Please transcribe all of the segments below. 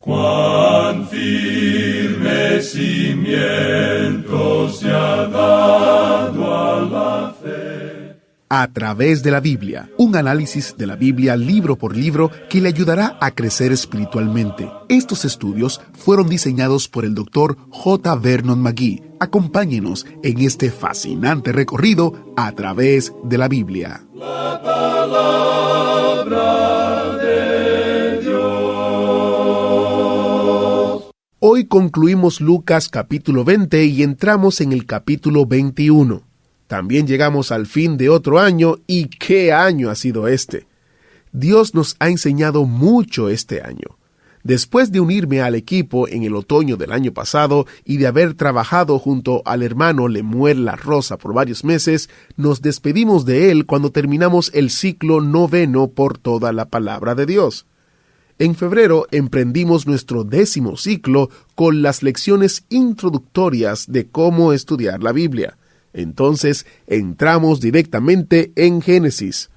Cuán firme cimiento se ha dado a la fe. A través de la Biblia, un análisis de la Biblia libro por libro que le ayudará a crecer espiritualmente. Estos estudios fueron diseñados por el Dr. J. Vernon McGee. Acompáñenos en este fascinante recorrido a través de la Biblia. La palabra de Dios. Hoy concluimos Lucas capítulo 20 y entramos en el capítulo 21. También llegamos al fin de otro año, y ¿qué año ha sido este? Dios nos ha enseñado mucho este año. Después de unirme al equipo en el otoño del año pasado y de haber trabajado junto al hermano Lemuel La Rosa por varios meses, nos despedimos de él cuando terminamos el ciclo 9 por toda la palabra de Dios. En febrero emprendimos nuestro 10º ciclo con las lecciones introductorias de cómo estudiar la Biblia. Entonces entramos directamente en Génesis.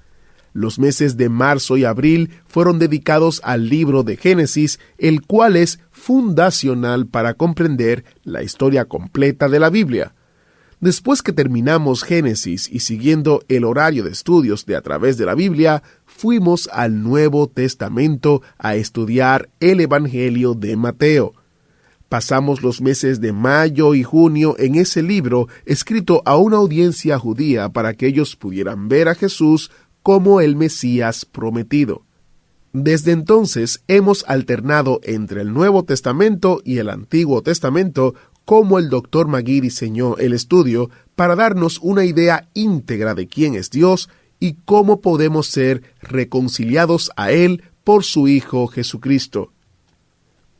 Los meses de marzo y abril fueron dedicados al libro de Génesis, el cual es fundacional para comprender la historia completa de la Biblia. Después que terminamos Génesis y siguiendo el horario de estudios de A Través de la Biblia, fuimos al Nuevo Testamento a estudiar el Evangelio de Mateo. Pasamos los meses de mayo y junio en ese libro escrito a una audiencia judía para que ellos pudieran ver a Jesús como el Mesías prometido. Desde entonces hemos alternado entre el Nuevo Testamento y el Antiguo Testamento, como el Dr. McGee diseñó el estudio para darnos una idea íntegra de quién es Dios y cómo podemos ser reconciliados a Él por su Hijo Jesucristo.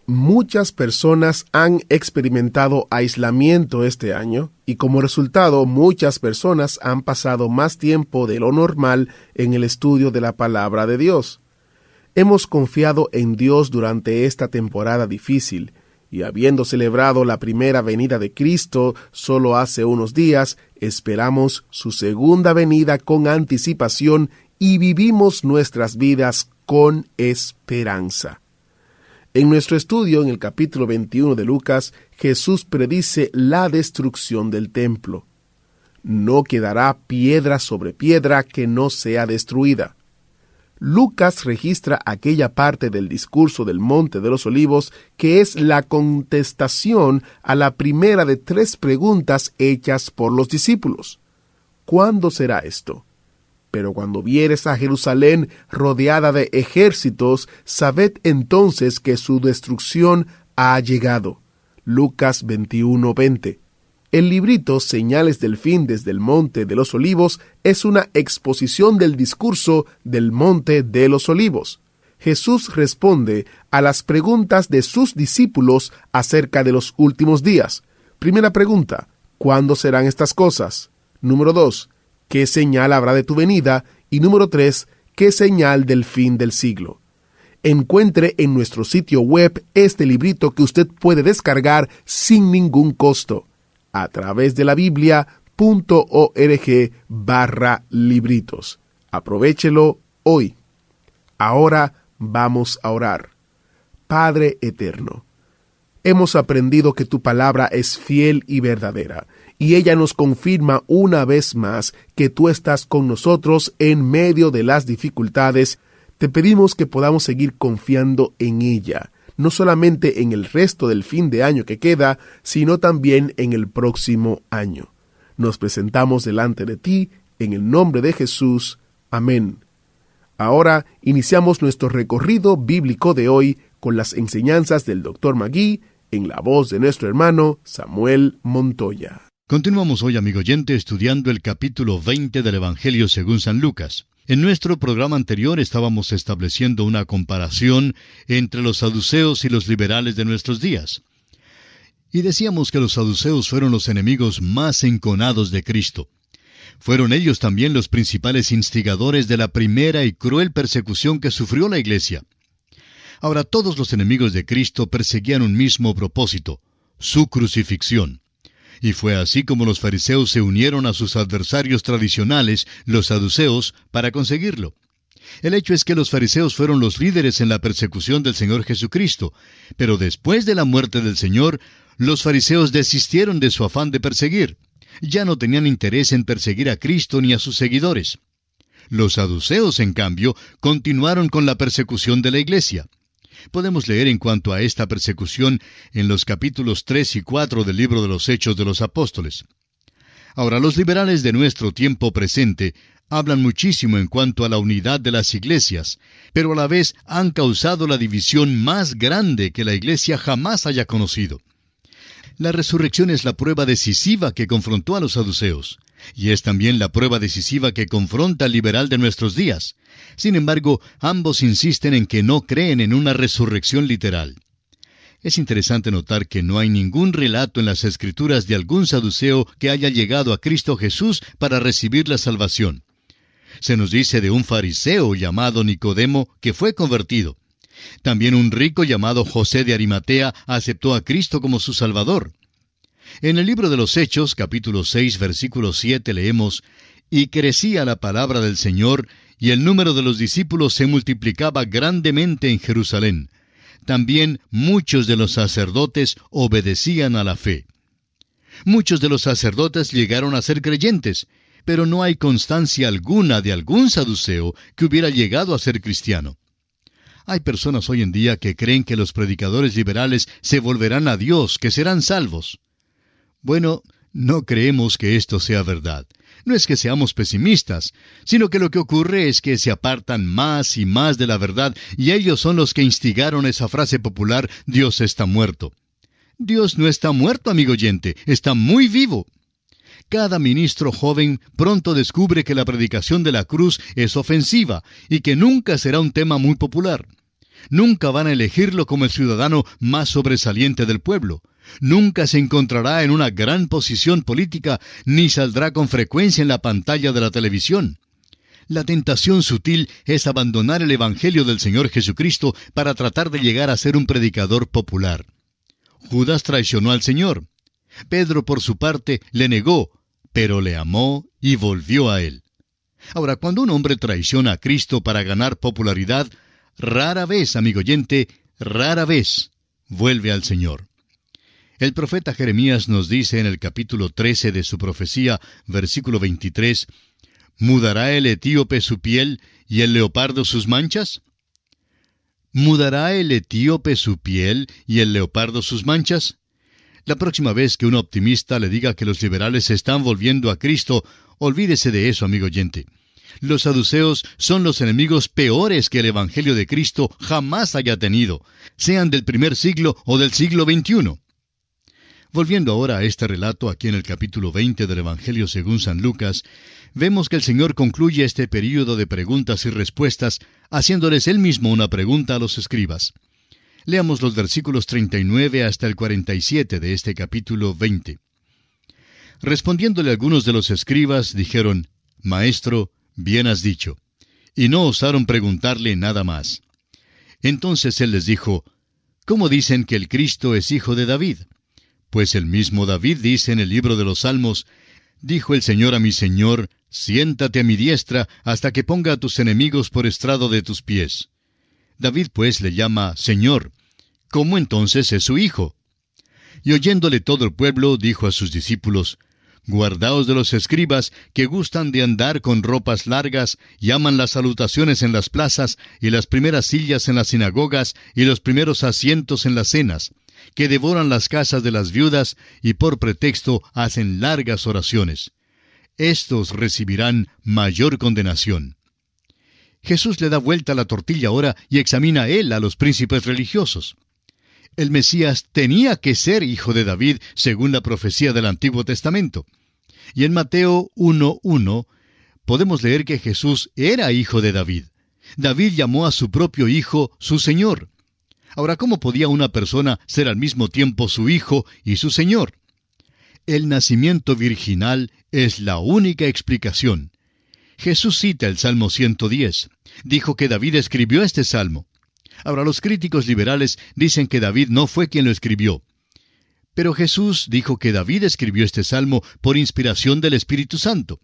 Muchas personas han experimentado aislamiento este año y como resultado muchas personas han pasado más tiempo de lo normal en el estudio de la palabra de Dios. Hemos confiado en Dios durante esta temporada difícil y habiendo celebrado la primera venida de Cristo solo hace unos días, esperamos su segunda venida con anticipación y vivimos nuestras vidas con esperanza. En nuestro estudio, en el capítulo 21 de Lucas, Jesús predice la destrucción del templo. No quedará piedra sobre piedra que no sea destruida. Lucas registra aquella parte del discurso del Monte de los Olivos que es la contestación a la primera de 3 preguntas hechas por los discípulos. ¿Cuándo será esto? Pero cuando vieres a Jerusalén rodeada de ejércitos, sabed entonces que su destrucción ha llegado. Lucas 21:20. El librito Señales del Fin desde el Monte de los Olivos es una exposición del discurso del Monte de los Olivos. Jesús responde a las preguntas de sus discípulos acerca de los últimos días. Primera pregunta: ¿cuándo serán estas cosas? Número 2: ¿qué señal habrá de tu venida? Y número 3, ¿qué señal del fin del siglo? Encuentre en nuestro sitio web este librito que usted puede descargar sin ningún costo a través de la biblia.org/libritos. Aprovéchelo hoy. Ahora vamos a orar. Padre eterno, hemos aprendido que tu palabra es fiel y verdadera, y ella nos confirma una vez más que tú estás con nosotros en medio de las dificultades. Te pedimos que podamos seguir confiando en ella, no solamente en el resto del fin de año que queda, sino también en el próximo año. Nos presentamos delante de ti, en el nombre de Jesús. Amén. Ahora iniciamos nuestro recorrido bíblico de hoy con las enseñanzas del Dr. McGee, en la voz de nuestro hermano Samuel Montoya. Continuamos hoy, amigo oyente, estudiando el capítulo 20 del Evangelio según San Lucas. En nuestro programa anterior estábamos estableciendo una comparación entre los saduceos y los liberales de nuestros días. Y decíamos que los saduceos fueron los enemigos más enconados de Cristo. Fueron ellos también los principales instigadores de la primera y cruel persecución que sufrió la Iglesia. Ahora, todos los enemigos de Cristo perseguían un mismo propósito: su crucifixión. Y fue así como los fariseos se unieron a sus adversarios tradicionales, los saduceos, para conseguirlo. El hecho es que los fariseos fueron los líderes en la persecución del Señor Jesucristo, pero después de la muerte del Señor, los fariseos desistieron de su afán de perseguir. Ya no tenían interés en perseguir a Cristo ni a sus seguidores. Los saduceos, en cambio, continuaron con la persecución de la iglesia. Podemos leer en cuanto a esta persecución en los capítulos 3 y 4 del libro de los Hechos de los Apóstoles. Ahora, los liberales de nuestro tiempo presente hablan muchísimo en cuanto a la unidad de las iglesias, pero a la vez han causado la división más grande que la iglesia jamás haya conocido. La resurrección es la prueba decisiva que confrontó a los saduceos, y es también la prueba decisiva que confronta al liberal de nuestros días. Sin embargo, ambos insisten en que no creen en una resurrección literal. Es interesante notar que no hay ningún relato en las Escrituras de algún saduceo que haya llegado a Cristo Jesús para recibir la salvación. Se nos dice de un fariseo llamado Nicodemo que fue convertido. También un rico llamado José de Arimatea aceptó a Cristo como su Salvador. En el libro de los Hechos, capítulo 6, versículo 7, leemos: «Y crecía la palabra del Señor, y el número de los discípulos se multiplicaba grandemente en Jerusalén. También muchos de los sacerdotes obedecían a la fe». Muchos de los sacerdotes llegaron a ser creyentes, pero no hay constancia alguna de algún saduceo que hubiera llegado a ser cristiano. Hay personas hoy en día que creen que los predicadores liberales se volverán a Dios, que serán salvos. Bueno, no creemos que esto sea verdad. No es que seamos pesimistas, sino que lo que ocurre es que se apartan más y más de la verdad, y ellos son los que instigaron esa frase popular: «Dios está muerto». Dios no está muerto, amigo oyente, está muy vivo. Cada ministro joven pronto descubre que la predicación de la cruz es ofensiva y que nunca será un tema muy popular. Nunca van a elegirlo como el ciudadano más sobresaliente del pueblo. Nunca se encontrará en una gran posición política, ni saldrá con frecuencia en la pantalla de la televisión. La tentación sutil es abandonar el Evangelio del Señor Jesucristo para tratar de llegar a ser un predicador popular. Judas traicionó al Señor. Pedro, por su parte, le negó, pero le amó y volvió a él. Ahora, cuando un hombre traiciona a Cristo para ganar popularidad, rara vez, amigo oyente, rara vez vuelve al Señor. El profeta Jeremías nos dice en el capítulo 13 de su profecía, versículo 23, ¿mudará el etíope su piel y el leopardo sus manchas? ¿Mudará el etíope su piel y el leopardo sus manchas? La próxima vez que un optimista le diga que los liberales se están volviendo a Cristo, olvídese de eso, amigo oyente. Los saduceos son los enemigos peores que el Evangelio de Cristo jamás haya tenido, sean del primer siglo o del siglo XXI. Volviendo ahora a este relato aquí en el capítulo 20 del Evangelio según San Lucas, vemos que el Señor concluye este período de preguntas y respuestas haciéndoles Él mismo una pregunta a los escribas. Leamos los versículos 39 hasta el 47 de este capítulo 20. Respondiéndole algunos de los escribas, dijeron: «Maestro, bien has dicho». Y no osaron preguntarle nada más. Entonces él les dijo: «¿Cómo dicen que el Cristo es hijo de David? Pues el mismo David dice en el libro de los Salmos: Dijo el Señor a mi Señor: Siéntate a mi diestra hasta que ponga a tus enemigos por estrado de tus pies. David pues le llama Señor. ¿Cómo entonces es su hijo? Y oyéndole todo el pueblo, dijo a sus discípulos: Guardaos de los escribas, que gustan de andar con ropas largas, y aman las salutaciones en las plazas, y las primeras sillas en las sinagogas, y los primeros asientos en las cenas, que devoran las casas de las viudas, y por pretexto hacen largas oraciones. Estos recibirán mayor condenación. Jesús le da vuelta a la tortilla ahora y examina él a los príncipes religiosos. El Mesías tenía que ser hijo de David, según la profecía del Antiguo Testamento. Y en Mateo 1:1 podemos leer que Jesús era hijo de David. David llamó a su propio hijo su Señor. Ahora, ¿cómo podía una persona ser al mismo tiempo su hijo y su Señor? El nacimiento virginal es la única explicación. Jesús cita el Salmo 110. Dijo que David escribió este salmo. Ahora, los críticos liberales dicen que David no fue quien lo escribió. Pero Jesús dijo que David escribió este salmo por inspiración del Espíritu Santo.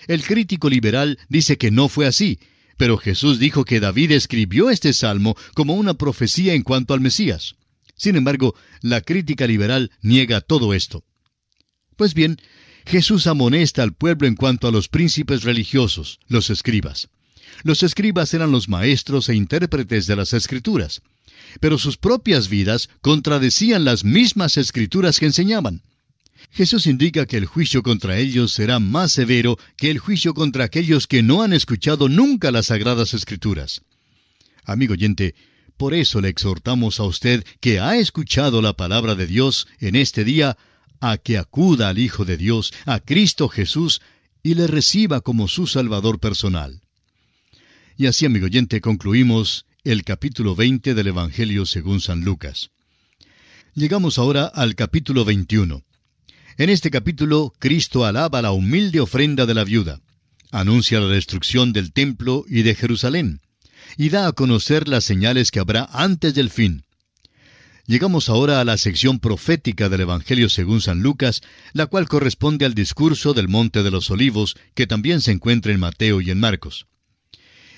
El crítico liberal dice que no fue así, Pero Jesús dijo que David escribió este salmo como una profecía en cuanto al Mesías. Sin embargo, la crítica liberal niega todo esto. Pues bien, Jesús amonesta al pueblo en cuanto a los príncipes religiosos, los escribas. Los escribas eran los maestros e intérpretes de las Escrituras, pero sus propias vidas contradecían las mismas Escrituras que enseñaban. Jesús indica que el juicio contra ellos será más severo que el juicio contra aquellos que no han escuchado nunca las Sagradas Escrituras. Amigo oyente, por eso le exhortamos a usted que ha escuchado la palabra de Dios en este día, a que acuda al Hijo de Dios, a Cristo Jesús, y le reciba como su Salvador personal. Y así, amigo oyente, concluimos el capítulo 20 del Evangelio según San Lucas. Llegamos ahora al capítulo 21. En este capítulo, Cristo alaba la humilde ofrenda de la viuda, anuncia la destrucción del templo y de Jerusalén, y da a conocer las señales que habrá antes del fin. Llegamos ahora a la sección profética del Evangelio según San Lucas, la cual corresponde al discurso del Monte de los Olivos, que también se encuentra en Mateo y en Marcos.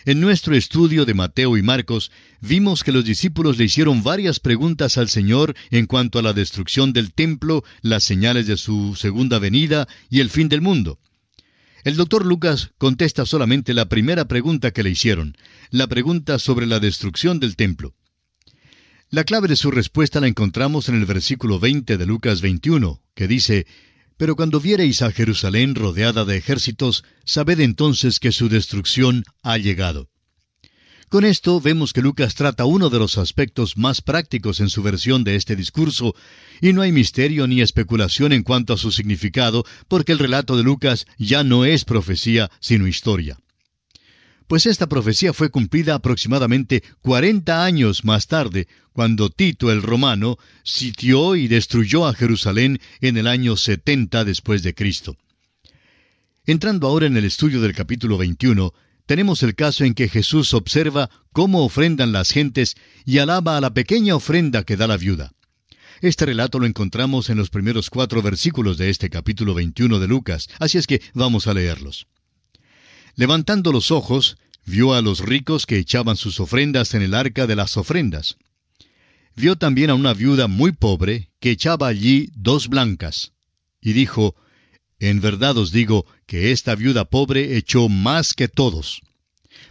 En nuestro estudio de Mateo y Marcos, vimos que los discípulos le hicieron varias preguntas al Señor en cuanto a la destrucción del templo, las señales de su segunda venida y el fin del mundo. El doctor Lucas contesta solamente la primera pregunta que le hicieron, la pregunta sobre la destrucción del templo. La clave de su respuesta la encontramos en el versículo 20 de Lucas 21, que dice: «Pero cuando viereis a Jerusalén rodeada de ejércitos, sabed entonces que su destrucción ha llegado». Con esto vemos que Lucas trata uno de los aspectos más prácticos en su versión de este discurso, y no hay misterio ni especulación en cuanto a su significado, porque el relato de Lucas ya no es profecía, sino historia. Pues esta profecía fue cumplida aproximadamente 40 años más tarde, cuando Tito el Romano sitió y destruyó a Jerusalén en el año 70 después de Cristo. Entrando ahora en el estudio del capítulo 21, tenemos el caso en que Jesús observa cómo ofrendan las gentes y alaba a la pequeña ofrenda que da la viuda. Este relato lo encontramos en los primeros 4 versículos de este capítulo 21 de Lucas, así es que vamos a leerlos. Levantando los ojos, vio a los ricos que echaban sus ofrendas en el arca de las ofrendas. Vio también a una viuda muy pobre que echaba allí 2 blancas. Y dijo: «En verdad os digo que esta viuda pobre echó más que todos.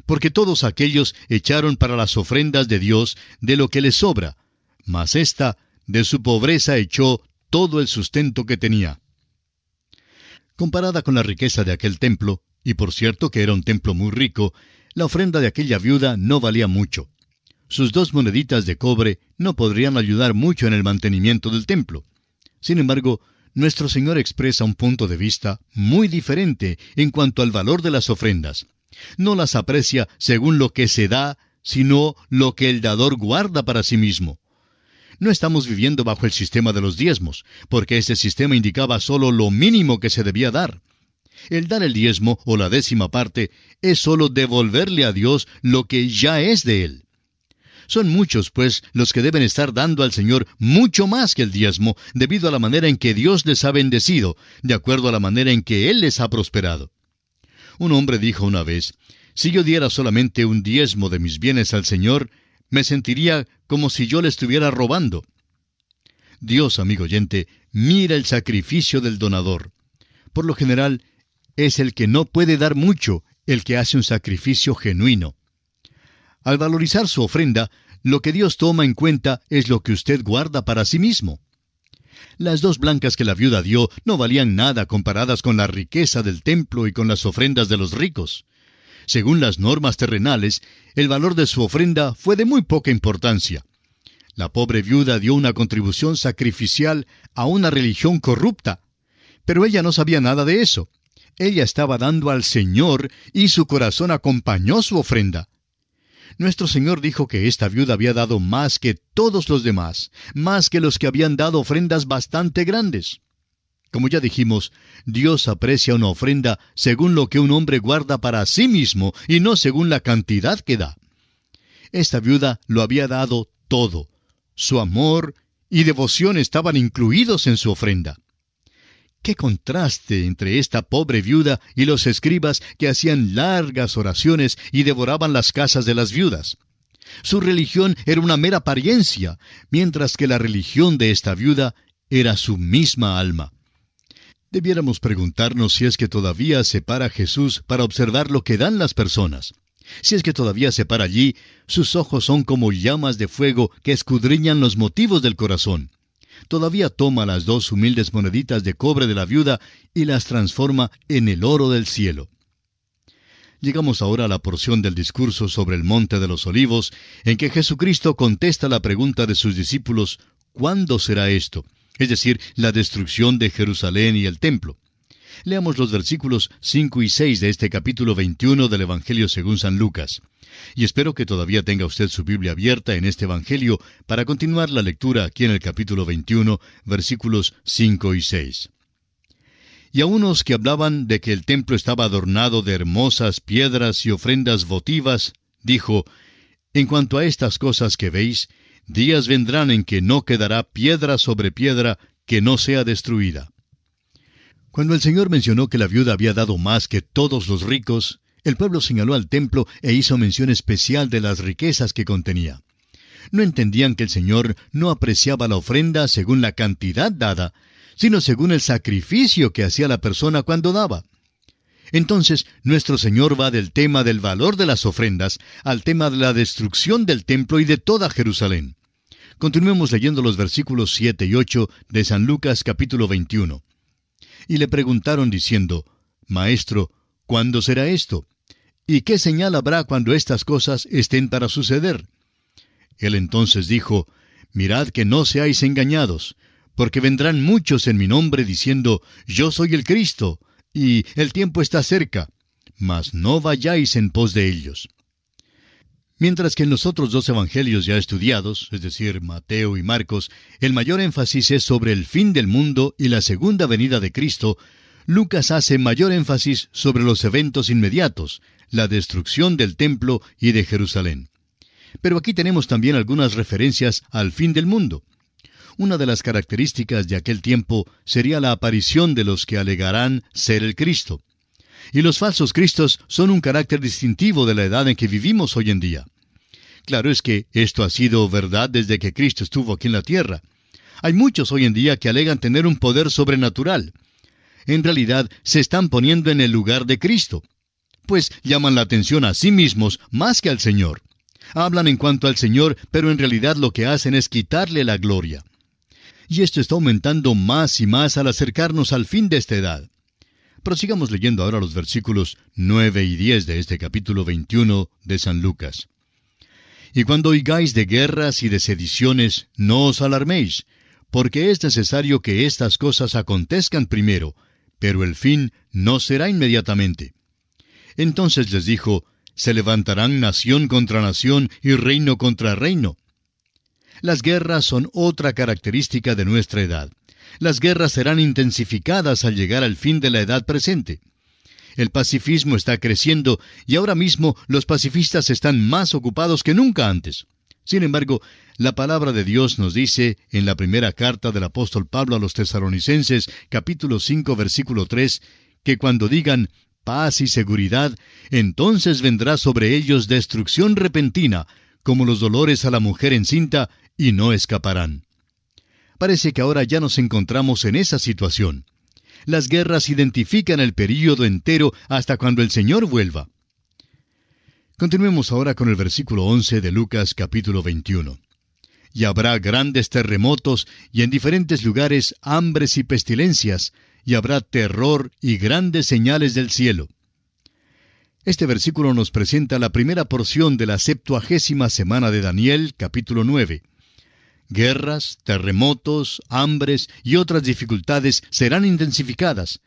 Porque todos aquellos echaron para las ofrendas de Dios de lo que les sobra, mas ésta de su pobreza echó todo el sustento que tenía». Comparada con la riqueza de aquel templo, y por cierto que era un templo muy rico, la ofrenda de aquella viuda no valía mucho. Sus 2 moneditas de cobre no podrían ayudar mucho en el mantenimiento del templo. Sin embargo, nuestro Señor expresa un punto de vista muy diferente en cuanto al valor de las ofrendas. No las aprecia según lo que se da, sino lo que el dador guarda para sí mismo. No estamos viviendo bajo el sistema de los diezmos, porque ese sistema indicaba solo lo mínimo que se debía dar. El dar el diezmo o la 10ª parte es solo devolverle a Dios lo que ya es de Él. Son muchos, pues, los que deben estar dando al Señor mucho más que el diezmo, debido a la manera en que Dios les ha bendecido, de acuerdo a la manera en que Él les ha prosperado. Un hombre dijo una vez: «Si yo diera solamente un diezmo de mis bienes al Señor, me sentiría como si yo le estuviera robando». Dios, amigo oyente, mira el sacrificio del donador. Por lo general, es el que no puede dar mucho, el que hace un sacrificio genuino. Al valorizar su ofrenda, lo que Dios toma en cuenta es lo que usted guarda para sí mismo. Las 2 blancas que la viuda dio no valían nada comparadas con la riqueza del templo y con las ofrendas de los ricos. Según las normas terrenales, el valor de su ofrenda fue de muy poca importancia. La pobre viuda dio una contribución sacrificial a una religión corrupta, pero ella no sabía nada de eso. Ella estaba dando al Señor y su corazón acompañó su ofrenda. Nuestro Señor dijo que esta viuda había dado más que todos los demás, más que los que habían dado ofrendas bastante grandes. Como ya dijimos, Dios aprecia una ofrenda según lo que un hombre guarda para sí mismo y no según la cantidad que da. Esta viuda lo había dado todo. Su amor y devoción estaban incluidos en su ofrenda. ¡Qué contraste entre esta pobre viuda y los escribas que hacían largas oraciones y devoraban las casas de las viudas! Su religión era una mera apariencia, mientras que la religión de esta viuda era su misma alma. Debiéramos preguntarnos si es que todavía se para Jesús para observar lo que dan las personas. Si es que todavía se para allí, sus ojos son como llamas de fuego que escudriñan los motivos del corazón. Todavía toma las 2 humildes moneditas de cobre de la viuda y las transforma en el oro del cielo. Llegamos ahora a la porción del discurso sobre el Monte de los Olivos, en que Jesucristo contesta la pregunta de sus discípulos, ¿cuándo será esto? Es decir, la destrucción de Jerusalén y el templo. Leamos los versículos 5 y 6 de este capítulo 21 del Evangelio según San Lucas. Y espero que todavía tenga usted su Biblia abierta en este Evangelio para continuar la lectura aquí en el capítulo 21, versículos 5 y 6. Y a unos que hablaban de que el templo estaba adornado de hermosas piedras y ofrendas votivas, dijo, en cuanto a estas cosas que veis, días vendrán en que no quedará piedra sobre piedra que no sea destruida. Cuando el Señor mencionó que la viuda había dado más que todos los ricos, el pueblo señaló al templo e hizo mención especial de las riquezas que contenía. No entendían que el Señor no apreciaba la ofrenda según la cantidad dada, sino según el sacrificio que hacía la persona cuando daba. Entonces, nuestro Señor va del tema del valor de las ofrendas al tema de la destrucción del templo y de toda Jerusalén. Continuemos leyendo los versículos 7 y 8 de San Lucas capítulo 21. Y le preguntaron diciendo, Maestro, ¿cuándo será esto? ¿Y qué señal habrá cuando estas cosas estén para suceder? Él entonces dijo, Mirad que no seáis engañados, porque vendrán muchos en mi nombre diciendo, Yo soy el Cristo, y el tiempo está cerca, mas no vayáis en pos de ellos. Mientras que en los otros 2 evangelios ya estudiados, es decir, Mateo y Marcos, el mayor énfasis es sobre el fin del mundo y la segunda venida de Cristo, Lucas hace mayor énfasis sobre los eventos inmediatos, la destrucción del templo y de Jerusalén. Pero aquí tenemos también algunas referencias al fin del mundo. Una de las características de aquel tiempo sería la aparición de los que alegarán ser el Cristo. Y los falsos cristos son un carácter distintivo de la edad en que vivimos hoy en día. Claro es que esto ha sido verdad desde que Cristo estuvo aquí en la tierra. Hay muchos hoy en día que alegan tener un poder sobrenatural. En realidad, se están poniendo en el lugar de Cristo, pues llaman la atención a sí mismos más que al Señor. Hablan en cuanto al Señor, pero en realidad lo que hacen es quitarle la gloria. Y esto está aumentando más y más al acercarnos al fin de esta edad. Prosigamos leyendo ahora los versículos 9 y 10 de este capítulo 21 de San Lucas. Y cuando oigáis de guerras y de sediciones, no os alarméis, porque es necesario que estas cosas acontezcan primero, pero el fin no será inmediatamente. Entonces les dijo, se levantarán nación contra nación y reino contra reino. Las guerras son otra característica de nuestra edad. Las guerras serán intensificadas al llegar al fin de la edad presente. El pacifismo está creciendo y ahora mismo los pacifistas están más ocupados que nunca antes. Sin embargo, la palabra de Dios nos dice en la primera carta del apóstol Pablo a los Tesalonicenses, capítulo 5, versículo 3, que cuando digan paz y seguridad, entonces vendrá sobre ellos destrucción repentina, como los dolores a la mujer encinta, y no escaparán. Parece que ahora ya nos encontramos en esa situación. Las guerras identifican el período entero hasta cuando el Señor vuelva. Continuemos ahora con el versículo 11 de Lucas capítulo 21. Y habrá grandes terremotos y en diferentes lugares hambres y pestilencias, y habrá terror y grandes señales del cielo. Este versículo nos presenta la primera porción de la 70ª semana de Daniel, capítulo 9. Guerras, terremotos, hambres y otras dificultades serán intensificadas,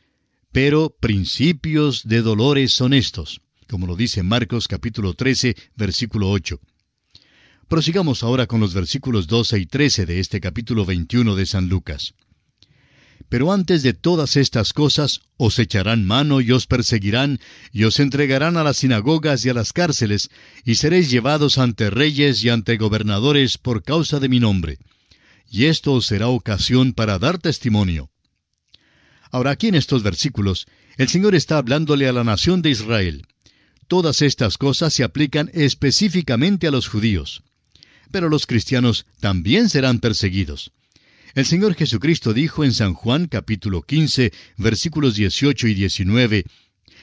pero principios de dolores son estos, como lo dice Marcos capítulo 13, versículo 8. Prosigamos ahora con los versículos 12 y 13 de este capítulo 21 de San Lucas. Pero antes de todas estas cosas, os echarán mano y os perseguirán, y os entregarán a las sinagogas y a las cárceles, y seréis llevados ante reyes y ante gobernadores por causa de mi nombre. Y esto os será ocasión para dar testimonio. Ahora, aquí en estos versículos, el Señor está hablándole a la nación de Israel. Todas estas cosas se aplican específicamente a los judíos. Pero los cristianos también serán perseguidos. El Señor Jesucristo dijo en San Juan capítulo 15, versículos 18 y 19,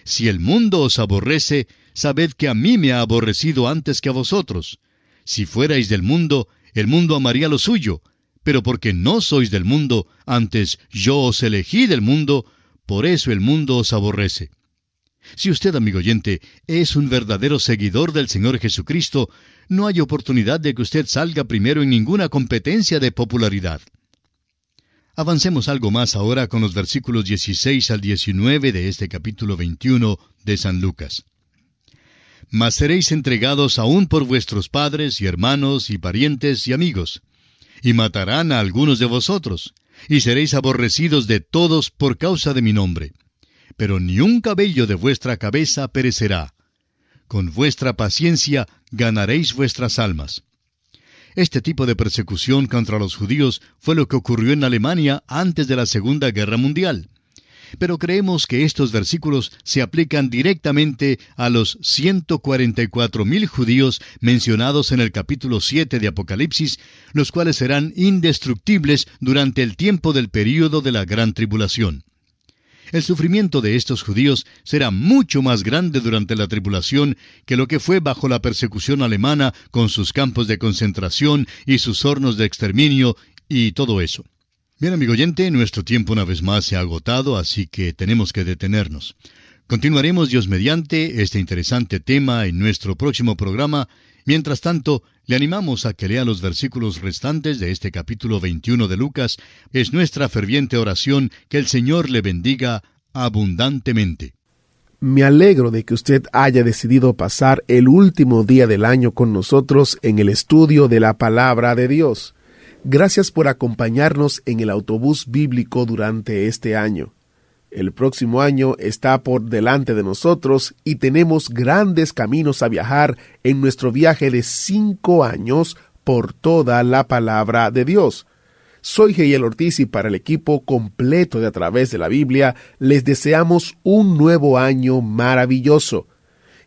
«Si el mundo os aborrece, sabed que a mí me ha aborrecido antes que a vosotros. Si fuerais del mundo, el mundo amaría lo suyo, pero porque no sois del mundo, antes yo os elegí del mundo, por eso el mundo os aborrece». Si usted, amigo oyente, es un verdadero seguidor del Señor Jesucristo, no hay oportunidad de que usted salga primero en ninguna competencia de popularidad. Avancemos algo más ahora con los versículos 16 al 19 de este capítulo 21 de San Lucas. «Mas seréis entregados aún por vuestros padres y hermanos y parientes y amigos, y matarán a algunos de vosotros, y seréis aborrecidos de todos por causa de mi nombre. Pero ni un cabello de vuestra cabeza perecerá. Con vuestra paciencia ganaréis vuestras almas». Este tipo de persecución contra los judíos fue lo que ocurrió en Alemania antes de la Segunda Guerra Mundial. Pero creemos que estos versículos se aplican directamente a los 144,000 judíos mencionados en el capítulo 7 de Apocalipsis, los cuales serán indestructibles durante el tiempo del período de la Gran Tribulación. El sufrimiento de estos judíos será mucho más grande durante la tribulación que lo que fue bajo la persecución alemana con sus campos de concentración y sus hornos de exterminio y todo eso. Bien, amigo oyente, nuestro tiempo una vez más se ha agotado, así que tenemos que detenernos. Continuaremos, Dios mediante, este interesante tema en nuestro próximo programa. Mientras tanto, le animamos a que lea los versículos restantes de este capítulo 21 de Lucas. Es nuestra ferviente oración que el Señor le bendiga abundantemente. Me alegro de que usted haya decidido pasar el último día del año con nosotros en el estudio de la Palabra de Dios. Gracias por acompañarnos en el autobús bíblico durante este año. El próximo año está por delante de nosotros y tenemos grandes caminos a viajar en nuestro viaje de 5 años por toda la Palabra de Dios. Soy Jehiel Ortiz y para el equipo completo de A Través de la Biblia les deseamos un nuevo año maravilloso.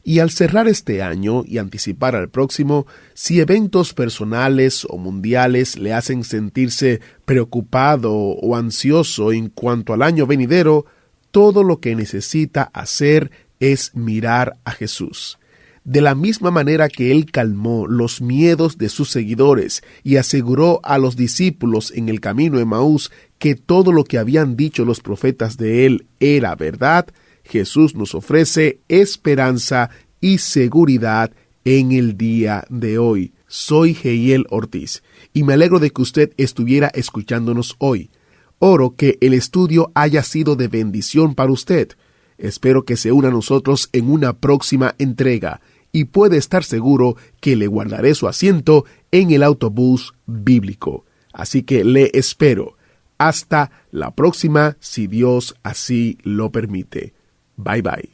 Y al cerrar este año y anticipar al próximo, si eventos personales o mundiales le hacen sentirse preocupado o ansioso en cuanto al año venidero, todo lo que necesita hacer es mirar a Jesús. De la misma manera que Él calmó los miedos de sus seguidores y aseguró a los discípulos en el camino de Emaús que todo lo que habían dicho los profetas de Él era verdad, Jesús nos ofrece esperanza y seguridad en el día de hoy. Soy Jehiel Ortiz y me alegro de que usted estuviera escuchándonos hoy. Oro que el estudio haya sido de bendición para usted. Espero que se una a nosotros en una próxima entrega y puede estar seguro que le guardaré su asiento en el autobús bíblico. Así que le espero. Hasta la próxima, si Dios así lo permite. Bye bye.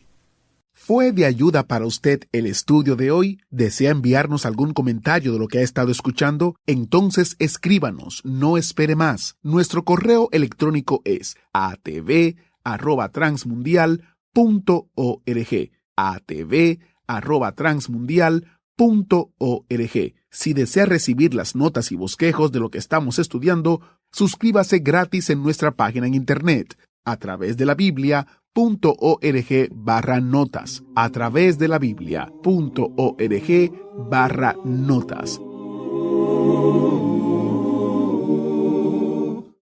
¿Fue de ayuda para usted el estudio de hoy? ¿Desea enviarnos algún comentario de lo que ha estado escuchando? Entonces escríbanos, no espere más. Nuestro correo electrónico es atv@transmundial.org. atv@transmundial.org. Si desea recibir las notas y bosquejos de lo que estamos estudiando, suscríbase gratis en nuestra página en internet, a través de la Biblia.org/notas, a través de la Biblia.org/notas.